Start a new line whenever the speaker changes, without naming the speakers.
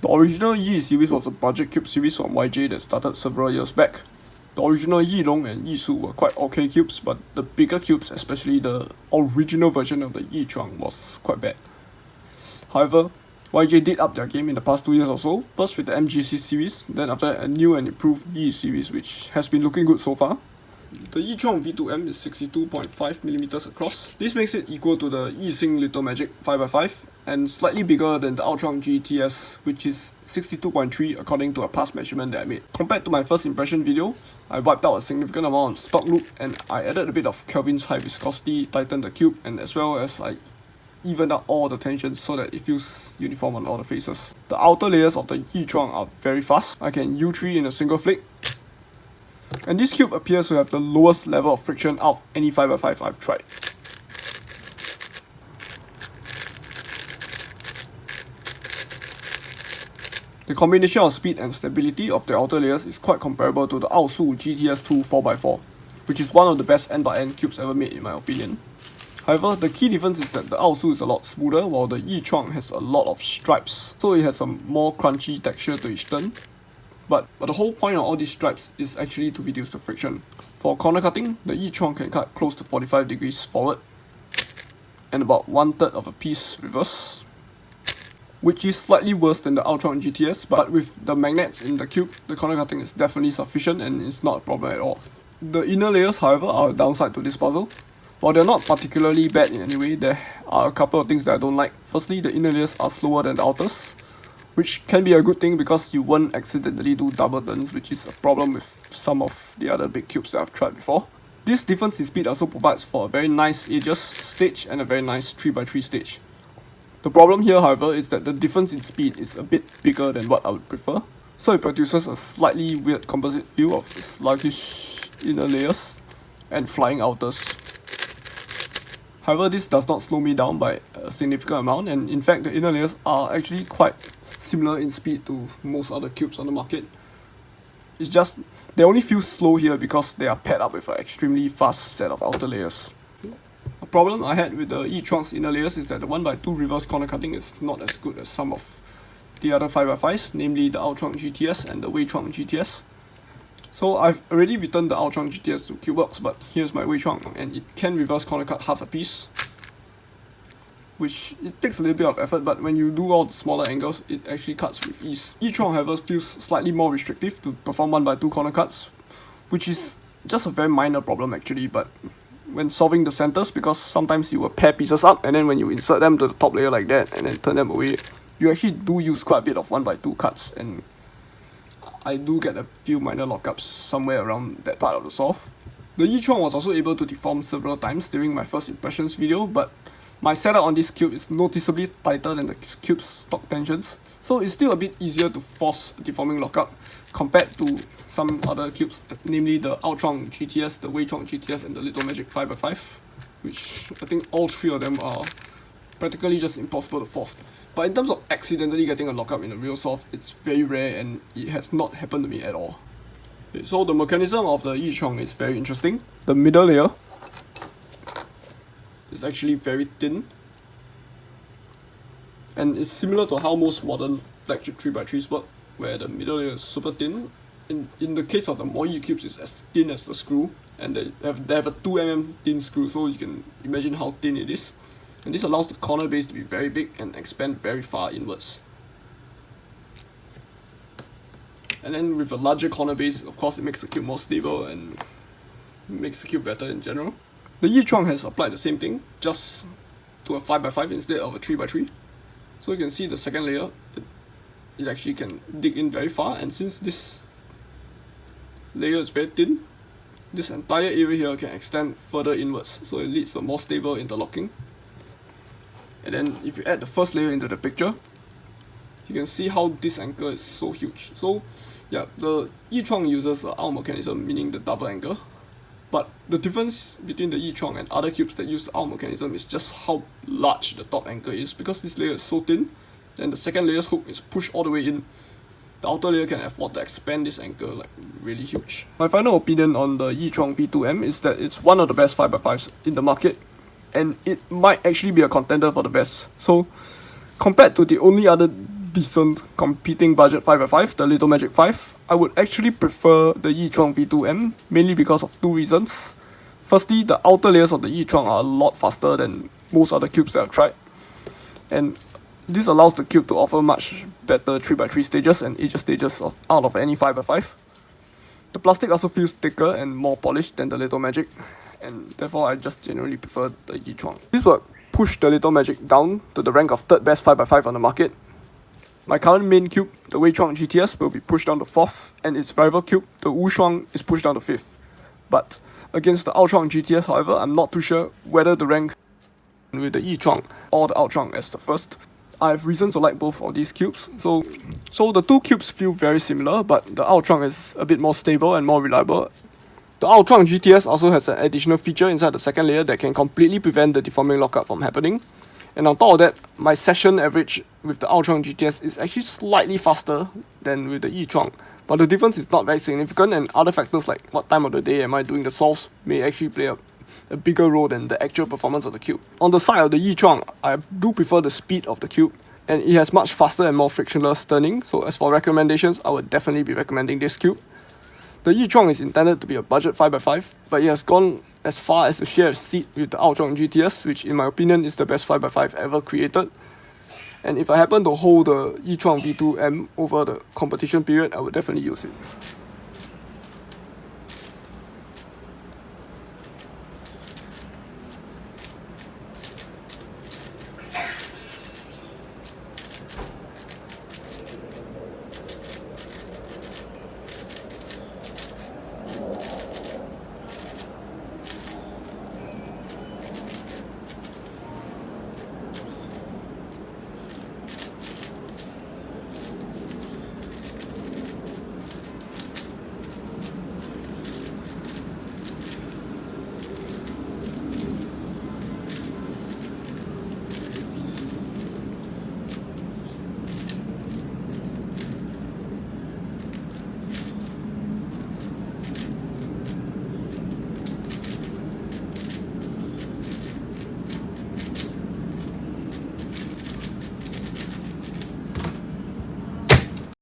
The original Yi series was a budget cube series from YJ that started several years back. The original Yilong and Yisu were quite okay cubes, but the bigger cubes, especially the original version of the Yuchuang, was quite bad. However, YJ did up their game in the past 2 years or so, first with the MGC series, then after that a new and improved Yi series, which has been looking good so far. The Yuchuang V2M is 62.5mm across. This makes it equal to the Yixing Little Magic 5x5 and slightly bigger than the Ultron GTS, which is 62.3 according to a past measurement that I made. Compared to my first impression video, I wiped out a significant amount of stock loop and I added a bit of Kelvin's high viscosity, tightened the cube, and as well as I evened out all the tensions so that it feels uniform on all the faces. The outer layers of the Yuchuang are very fast. I can U3 in a single flick. And this cube appears to have the lowest level of friction out of any 5x5 I've tried. The combination of speed and stability of the outer layers is quite comparable to the Aosu GTS2 4x4, which is one of the best end-by-end cubes ever made in my opinion. However, the key difference is that the Aosu is a lot smoother while the Yuchuang has a lot of stripes, so it has a more crunchy texture to each turn. But the whole point of all these stripes is actually to reduce the friction. For corner cutting, the Yuchuang can cut close to 45 degrees forward and about 1/3 of a piece reverse, which is slightly worse than the Ultron GTS, but with the magnets in the cube, the corner cutting is definitely sufficient and it's not a problem at all. The inner layers, however, are a downside to this puzzle. While they're not particularly bad in any way, there are a couple of things that I don't like. Firstly, the inner layers are slower than the outers, which can be a good thing because you won't accidentally do double turns, which is a problem with some of the other big cubes that I've tried before. This difference in speed also provides for a very nice edges stage and a very nice 3x3 stage. The problem here, however, is that the difference in speed is a bit bigger than what I would prefer, so it produces a slightly weird composite feel of sluggish inner layers and flying outers. However, this does not slow me down by a significant amount, and in fact the inner layers are actually quite similar in speed to most other cubes on the market. It's just they only feel slow here because they are paired up with an extremely fast set of outer layers. A problem I had with the Yuchuang's inner layers is that the 1x2 reverse corner cutting is not as good as some of the other 5x5s, namely the Ultron GTS and the Yuchuang GTS. So I've already returned the Ultron GTS to Cubeworks, but here's my Yuchuang, and it can reverse corner cut half a piece, which it takes a little bit of effort, but when you do all the smaller angles, it actually cuts with ease. Yuchuang, however, feels slightly more restrictive to perform 1x2 corner cuts, which is just a very minor problem actually, but when solving the centers, because sometimes you will pair pieces up, and then when you insert them to the top layer like that, and then turn them away, you actually do use quite a bit of 1x2 cuts, and I do get a few minor lockups somewhere around that part of the solve. The Yuchuang was also able to deform several times during my first impressions video, but my setup on this cube is noticeably tighter than the cube's stock tensions, so it's still a bit easier to force a deforming lockup compared to some other cubes, namely the Ultron GTS, the Yuchuang GTS, and the Little Magic 5x5, which I think all three of them are practically just impossible to force. But in terms of accidentally getting a lockup in a real solve, it's very rare and it has not happened to me at all. Okay, so the mechanism of the Yuchuang is very interesting. The middle layer is actually very thin, and it's similar to how most modern flagship 3x3s work, where the middle layer is super thin. In the case of the Moi cubes, it's as thin as the screw, and they have a 2mm thin screw, so you can imagine how thin it is. And this allows the corner base to be very big and expand very far inwards. And then with a larger corner base, of course, it makes the cube more stable and makes the cube better in general. The Yuchuang has applied the same thing, just to a 5x5 instead of a 3x3. So you can see the second layer, it actually can dig in very far, and since this layer is very thin, this entire area here can extend further inwards, so it leads to a more stable interlocking. And then if you add the first layer into the picture, you can see how this anchor is so huge. So yeah, the Yuchuang uses an arm mechanism, meaning the double anchor. But the difference between the Yuchuang and other cubes that use the arm mechanism is just how large the top anchor is, because this layer is so thin, and the second layer's hook is pushed all the way in. The outer layer can afford to expand this anchor like really huge. My final opinion on the Yuchuang V2M is that it's one of the best 5x5s in the market, and it might actually be a contender for the best. So compared to the only other decent competing budget 5x5, the Little Magic 5, I would actually prefer the Yuchuang V2M, mainly because of two reasons. Firstly, the outer layers of the Yuchuang are a lot faster than most other cubes that I've tried, and this allows the cube to offer much better 3x3 stages and edge stages out of any 5x5. The plastic also feels thicker and more polished than the Little Magic, and therefore I just generally prefer the Yuchuang. This would push the Little Magic down to the rank of third best 5x5 on the market. My current main cube, the Yuchuang GTS, will be pushed down to 4th, and its rival cube, the Yuchuang, is pushed down to 5th. But against the Yuchuang GTS, however, I'm not too sure whether to rank with the Yuchuang or the Yuchuang as the first. I have reason to like both of these cubes, so the two cubes feel very similar, but the Yuchuang is a bit more stable and more reliable. The Yuchuang GTS also has an additional feature inside the second layer that can completely prevent the deforming lockup from happening. And on top of that, my session average with the Yuchuang GTS is actually slightly faster than with the Yuchuang, but the difference is not very significant, and other factors like what time of the day am I doing the solves may actually play a bigger role than the actual performance of the cube. On the side of the Yuchuang, I do prefer the speed of the cube, and it has much faster and more frictionless turning, so as for recommendations, I would definitely be recommending this cube. The Yuchuang is intended to be a budget 5x5, but it has gone as far as to share a seat with the Yuchuang GTS, which in my opinion is the best 5x5 ever created. And if I happen to hold the Yuchuang V2M over the competition period, I would definitely use it.